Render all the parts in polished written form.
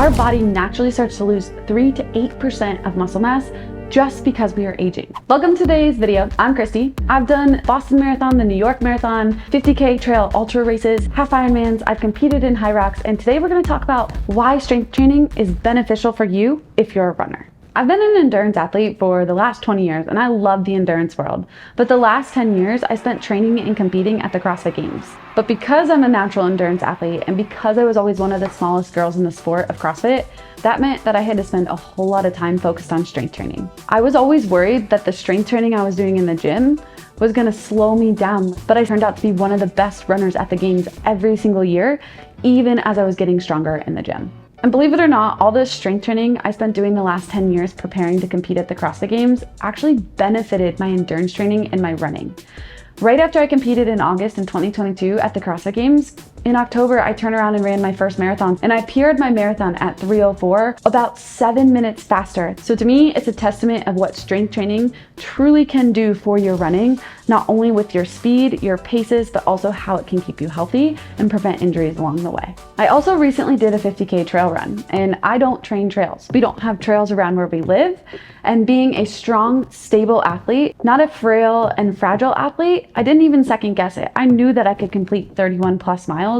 our body naturally starts to lose 3 to 8% of muscle mass just because we are aging. Welcome to today's video. I'm Kristi. I've done Boston Marathon, the New York Marathon, 50K trail ultra races, half Ironmans. I've competed in high rocks, and today we're going to talk about why strength training is beneficial for you if you're a runner. I've been an endurance athlete for the last 20 years and I love the endurance world, but the last 10 years I spent training and competing at the CrossFit Games. But because I'm a natural endurance athlete and because I was always one of the smallest girls in the sport of CrossFit, that meant that I had to spend a whole lot of time focused on strength training. I was always worried that the strength training I was doing in the gym was gonna slow me down, but I turned out to be one of the best runners at the games every single year, even as I was getting stronger in the gym. And believe it or not, all this strength training I spent doing the last 10 years preparing to compete at the CrossFit Games actually benefited my endurance training and my running. Right after I competed in August in 2022 at the CrossFit Games, in October, I turned around and ran my first marathon, and I PR'd my marathon at 3:04, about 7 minutes faster. So to me, it's a testament of what strength training truly can do for your running, not only with your speed, your paces, but also how it can keep you healthy and prevent injuries along the way. I also recently did a 50K trail run, and I don't train trails. We don't have trails around where we live, and being a strong, stable athlete, not a frail and fragile athlete, I didn't even second guess it. I knew that I could complete 31 plus miles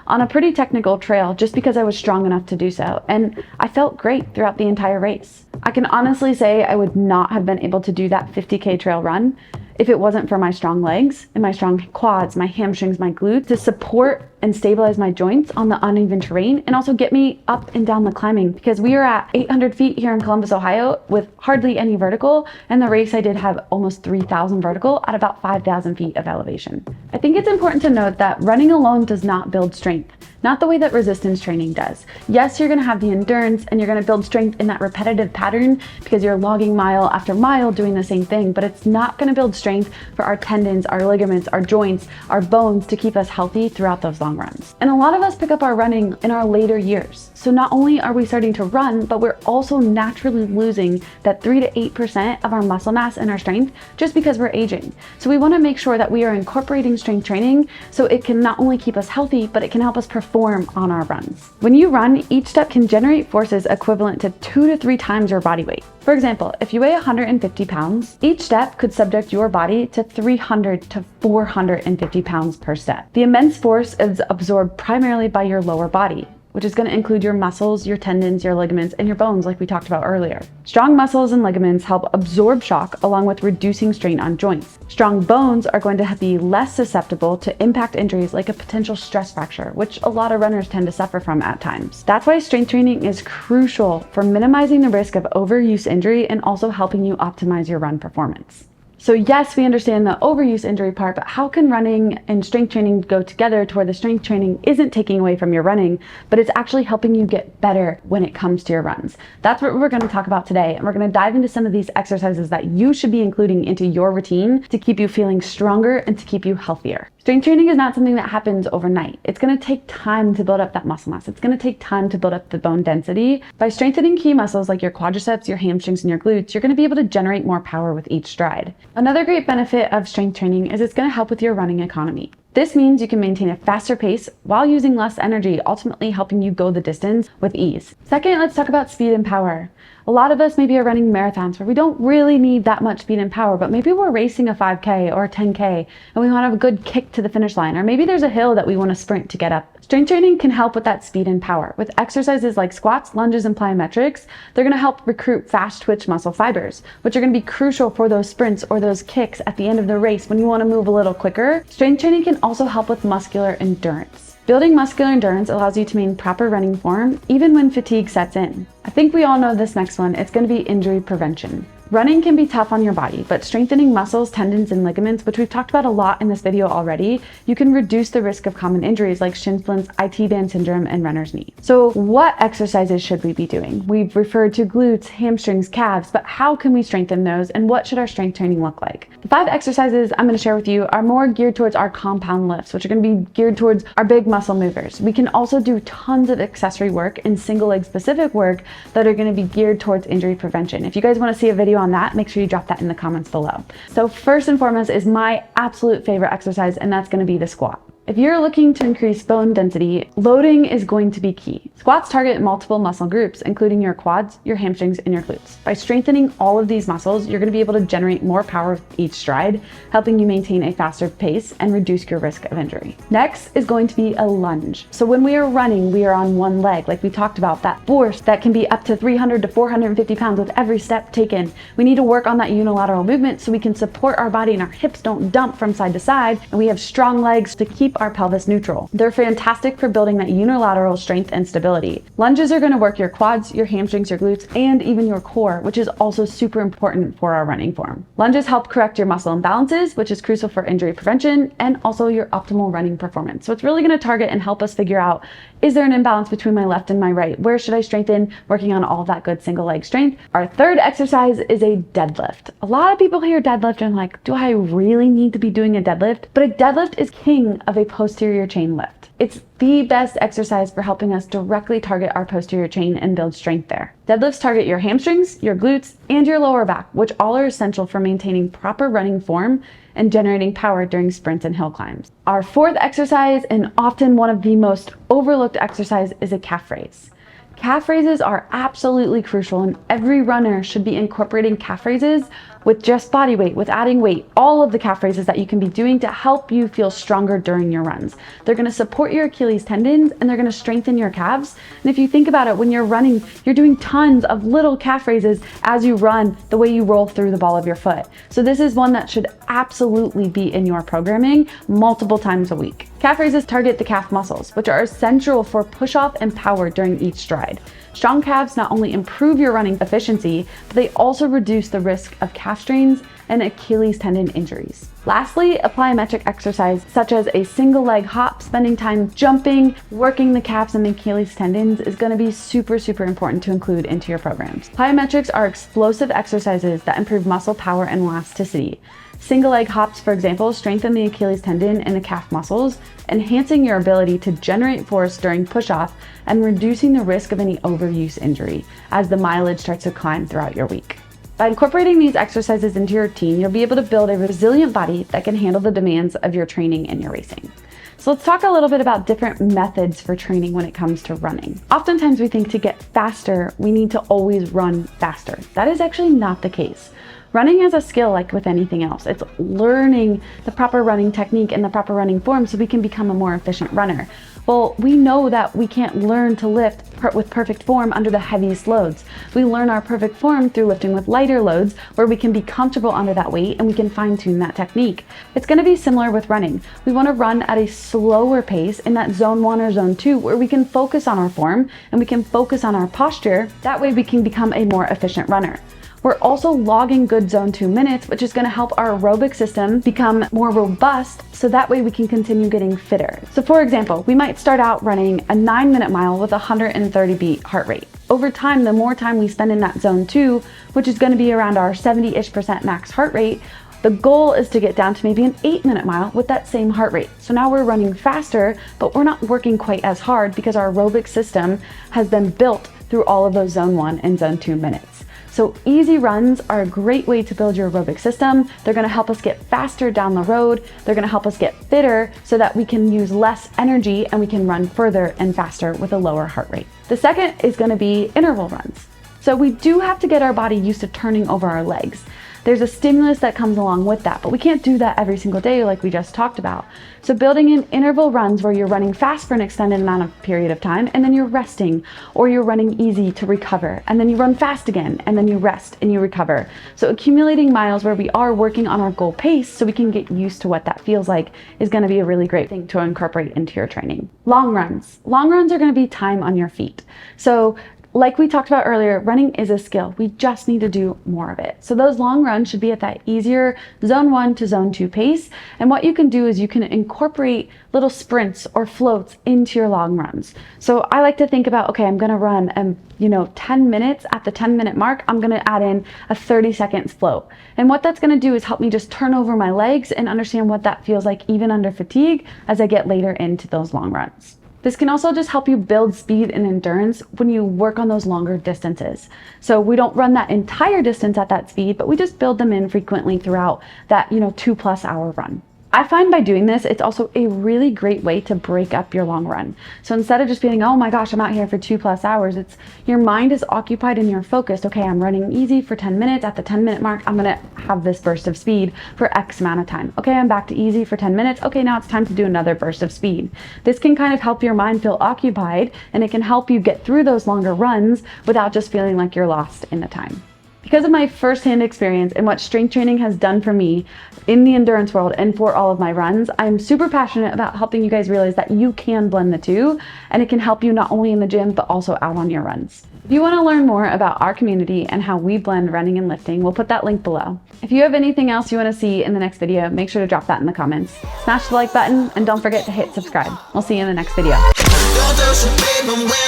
on a pretty technical trail just because I was strong enough to do so, and I felt great throughout the entire race. I can honestly say I would not have been able to do that 50K trail run if it wasn't for my strong legs and my strong quads, my hamstrings, my glutes to support and stabilize my joints on the uneven terrain and also get me up and down the climbing, because we are at 800 feet here in Columbus, Ohio with hardly any vertical, and the race I did have almost 3,000 vertical at about 5,000 feet of elevation. I think it's important to note that running alone does not build strength, not the way that resistance training does. Yes, you're gonna have the endurance and you're gonna build strength in that repetitive pattern because you're logging mile after mile doing the same thing, but it's not gonna build strength for our tendons, our ligaments, our joints, our bones to keep us healthy throughout those long runs. And a lot of us pick up our running in our later years. So not only are we starting to run, but we're also naturally losing that 3 to 8% of our muscle mass and our strength just because we're aging. So we wanna make sure that we are incorporating strength training so it can not only keep us healthy, but it can help us perform on our runs. When you run, each step can generate forces equivalent to 2 to 3 times your body weight. For example, if you weigh 150 pounds, each step could subject your body to 300 to 450 pounds per step. The immense force is absorbed primarily by your lower body, which is going to include your muscles, your tendons, your ligaments, and your bones like we talked about earlier. Strong muscles and ligaments help absorb shock along with reducing strain on joints. Strong bones are going to be less susceptible to impact injuries like a potential stress fracture, which a lot of runners tend to suffer from at times. That's why strength training is crucial for minimizing the risk of overuse injury and also helping you optimize your run performance. So yes, we understand the overuse injury part, but how can running and strength training go together to where the strength training isn't taking away from your running, but it's actually helping you get better when it comes to your runs? That's what we're going to talk about today. And we're going to dive into some of these exercises that you should be including into your routine to keep you feeling stronger and to keep you healthier. Strength training is not something that happens overnight. It's going to take time to build up that muscle mass. It's going to take time to build up the bone density. By strengthening key muscles like your quadriceps, your hamstrings, and your glutes, you're going to be able to generate more power with each stride. Another great benefit of strength training is it's going to help with your running economy. This means you can maintain a faster pace while using less energy, ultimately helping you go the distance with ease. Second, let's talk about speed and power. A lot of us maybe are running marathons where we don't really need that much speed and power, but maybe we're racing a 5K or a 10K and we want to have a good kick to the finish line, or maybe there's a hill that we want to sprint to get up. Strength training can help with that speed and power. With exercises like squats, lunges, and plyometrics, they're going to help recruit fast twitch muscle fibers, which are going to be crucial for those sprints or those kicks at the end of the race when you want to move a little quicker. Strength training can also help with muscular endurance. Building muscular endurance allows you to maintain proper running form even when fatigue sets in. I think we all know this next one. It's going to be injury prevention. Running can be tough on your body, but strengthening muscles, tendons, and ligaments, which we've talked about a lot in this video already, you can reduce the risk of common injuries like shin splints, IT band syndrome, and runner's knee. So what exercises should we be doing? We've referred to glutes, hamstrings, calves, but how can we strengthen those, and what should our strength training look like? The 5 exercises I'm going to share with you are more geared towards our compound lifts, which are going to be geared towards our big muscle movers. We can also do tons of accessory work and single leg specific work that are going to be geared towards injury prevention. If you guys want to see a video on that, make sure you drop that in the comments below. So first and foremost is my absolute favorite exercise, and that's going to be the squat. If you're looking to increase bone density, loading is going to be key. Squats target multiple muscle groups, including your quads, your hamstrings, and your glutes. By strengthening all of these muscles, you're going to be able to generate more power with each stride, helping you maintain a faster pace and reduce your risk of injury. Next is going to be a lunge. So when we are running, we are on one leg, like we talked about, that force that can be up to 300 to 450 pounds with every step taken. We need to work on that unilateral movement so we can support our body and our hips don't dump from side to side, and we have strong legs to keep our pelvis neutral. They're fantastic for building that unilateral strength and stability. Lunges are going to work your quads, your hamstrings, your glutes, and even your core, which is also super important for our running form. Lunges help correct your muscle imbalances, which is crucial for injury prevention and also your optimal running performance. So it's really going to target and help us figure out, is there an imbalance between my left and my right? Where should I strengthen? Working on all of that good single leg strength. Our third exercise is a deadlift. A lot of people hear deadlift and like, do I really need to be doing a deadlift? But a deadlift is king of a posterior chain lift. It's the best exercise for helping us directly target our posterior chain and build strength there. Deadlifts target your hamstrings, your glutes, and your lower back, which all are essential for maintaining proper running form and generating power during sprints and hill climbs. Our fourth exercise, and often one of the most overlooked exercise, is a calf raise. Calf raises are absolutely crucial, and every runner should be incorporating calf raises with just body weight, with adding weight, all of the calf raises that you can be doing to help you feel stronger during your runs. They're gonna support your Achilles tendons and they're gonna strengthen your calves. And if you think about it, when you're running, you're doing tons of little calf raises as you run, the way you roll through the ball of your foot. So this is one that should absolutely be in your programming multiple times a week. Calf raises target the calf muscles, which are essential for push-off and power during each stride. Strong calves not only improve your running efficiency, but they also reduce the risk of calf strains and Achilles tendon injuries. Lastly, a plyometric exercise such as a single leg hop, spending time jumping, working the calves and the Achilles tendons is going to be super important to include into your programs. Plyometrics are explosive exercises that improve muscle power and elasticity. Single leg hops, for example, strengthen the Achilles tendon and the calf muscles, enhancing your ability to generate force during push-off and reducing the risk of any overuse injury as the mileage starts to climb throughout your week. By incorporating these exercises into your routine, you'll be able to build a resilient body that can handle the demands of your training and your racing. So let's talk a little bit about different methods for training when it comes to running. Oftentimes we think to get faster, we need to always run faster. That is actually not the case. Running is a skill like with anything else. It's learning the proper running technique and the proper running form so we can become a more efficient runner. Well, we know that we can't learn to lift with perfect form under the heaviest loads. We learn our perfect form through lifting with lighter loads where we can be comfortable under that weight and we can fine tune that technique. It's going to be similar with running. We want to run at a slower pace in that zone 1 or zone 2 where we can focus on our form and we can focus on our posture. That way we can become a more efficient runner. We're also logging good zone 2 minutes, which is going to help our aerobic system become more robust so that way we can continue getting fitter. So for example, we might start out running a 9-minute mile with a 130 beat heart rate. Over time, the more time we spend in that zone 2, which is going to be around our 70-ish% max heart rate, the goal is to get down to maybe an 8-minute mile with that same heart rate. So now we're running faster, but we're not working quite as hard because our aerobic system has been built through all of those zone 1 and zone 2 minutes. So easy runs are a great way to build your aerobic system. They're gonna help us get faster down the road. They're gonna help us get fitter so that we can use less energy and we can run further and faster with a lower heart rate. The second is gonna be interval runs. So we do have to get our body used to turning over our legs. There's a stimulus that comes along with that, but we can't do that every single day like we just talked about. So building in interval runs where you're running fast for an extended amount of period of time and then you're resting, or you're running easy to recover and then you run fast again and then you rest and you recover. So accumulating miles where we are working on our goal pace so we can get used to what that feels like is going to be a really great thing to incorporate into your training. Long runs. Long runs are going to be time on your feet. So like we talked about earlier, running is a skill. We just need to do more of it. So those long runs should be at that easier zone 1 to zone 2 pace. And what you can do is you can incorporate little sprints or floats into your long runs. So I like to think about, okay, I'm going to run 10 minutes. At the 10-minute mark, I'm going to add in a 30-second float. And what that's going to do is help me just turn over my legs and understand what that feels like even under fatigue as I get later into those long runs. This can also just help you build speed and endurance when you work on those longer distances. So we don't run that entire distance at that speed, but we just build them in frequently throughout that 2+ hour run. I find by doing this, it's also a really great way to break up your long run. So instead of just being, oh my gosh, I'm out here for 2+ hours, it's your mind is occupied and you're focused. Okay, I'm running easy for 10 minutes. At the 10-minute mark, I'm gonna have this burst of speed for X amount of time. Okay, I'm back to easy for 10 minutes. Okay, now it's time to do another burst of speed. This can kind of help your mind feel occupied, and it can help you get through those longer runs without just feeling like you're lost in the time. Because of my firsthand experience and what strength training has done for me in the endurance world and for all of my runs, I'm super passionate about helping you guys realize that you can blend the two, and it can help you not only in the gym, but also out on your runs. If you want to learn more about our community and how we blend running and lifting, we'll put that link below. If you have anything else you want to see in the next video, make sure to drop that in the comments. Smash the like button and don't forget to hit subscribe. We'll see you in the next video. When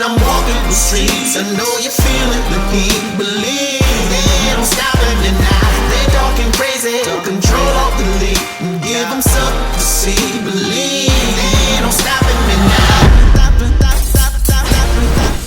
I'm walking the streets, I know you're feeling the heat. Believe they don't stop and deny. They're talking crazy to control all the lead. Give them something to see. Believe they don't stop and deny.